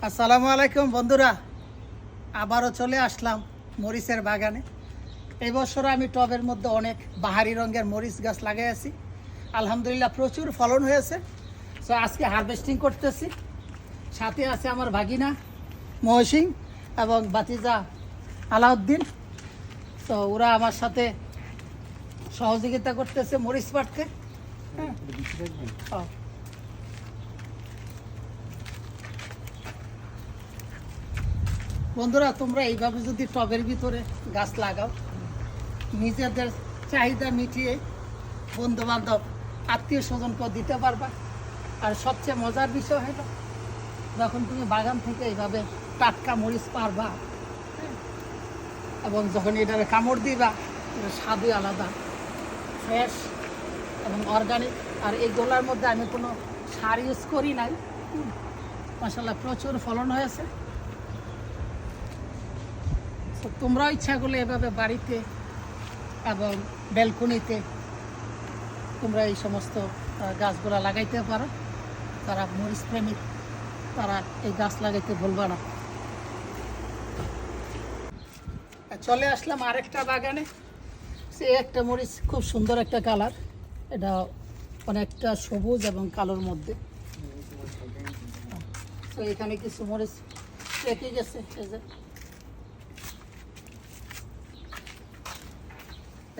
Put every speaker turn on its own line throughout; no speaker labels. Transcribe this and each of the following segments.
আসসালামু আলাইকুম বন্ধুরা, আবারও চলে আসলাম মরিচের বাগানে। এই বছর আমি টবের মধ্যে অনেক বাহারি রঙের মরিচ গাছ লাগাইছি। আলহামদুলিল্লাহ প্রচুর ফলন হয়েছে। সো আজকে হারভেস্টিং করতেছি। সাথে আছে আমার ভাগিনা মহসিন এবং বাতিজা আলাউদ্দিন। তো ওরা আমার সাথে সহযোগিতা করতেছে মরিচ পাড়তে। বন্ধুরা, তোমরা এইভাবে যদি টবের ভিতরে গাছ লাগাও, নিজেদের চাহিদা মিটিয়ে বন্ধু বান্ধব আত্মীয় স্বজনকে দিতে পারবা। আর সবচেয়ে মজার বিষয় হলো যখন তুমি বাগান থেকে এইভাবে টাটকা মরিচ পারবা, এবং যখন এটারে কামড় দিবা, এটা স্বাদই আলাদা, ফ্রেশ এবং অর্গানিক। আর এই গোলার মধ্যে আমি কোনো সার ইউজ করি নাই। মাশাআল্লাহ প্রচুর ফলন হয়েছে। তোমরাও ইচ্ছা করলে এভাবে বাড়িতে এবং ব্যালকনিতে তোমরা এই সমস্ত গাছগুলা লাগাইতে পারো। তারা মরিচ প্রেমিক, তারা এই গাছ লাগাইতে ভুলবা না। চলে আসলাম আরেকটা বাগানে। সে একটা মরিচ, খুব সুন্দর একটা কালার, এটা অনেকটা সবুজ এবং কালোর মধ্যে। তো এখানে কিছু মরিচ পেকে গেছে।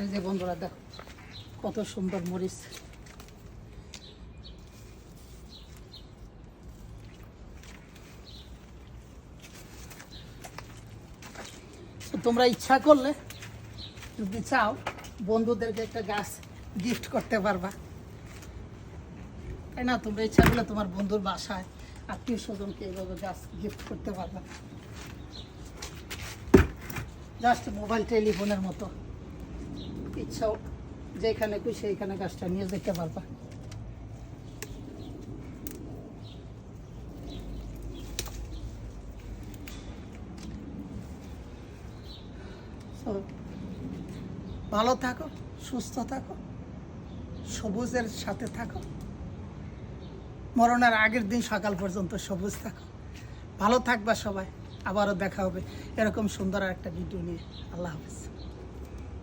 এই যে বন্ধুরা দেখো কত সুন্দর মরিচ। তোমরা ইচ্ছা করলে যদি চাও বন্ধুদেরকে একটা গাছ গিফট করতে পারবা, তাই না? তোমরা ইচ্ছা করলে তোমার বন্ধুর বাসায় আত্মীয় স্বজনকে এইভাবে গাছ গিফট করতে পারবা। জাস্ট মোবাইল টেলিফোনের মতো ইচ্ছাও যেখানে খুশি সেইখানে গাছটা নিয়ে যেতে পারবা। ভালো থাকো, সুস্থ থাকো, সবুজের সাথে থাকো, মরণের আগের দিন সকাল পর্যন্ত সবুজ থাকো। ভালো থাকবা সবাই। আবারও দেখা হবে এরকম সুন্দর একটা ভিডিও নিয়ে। আল্লাহ হাফেজ।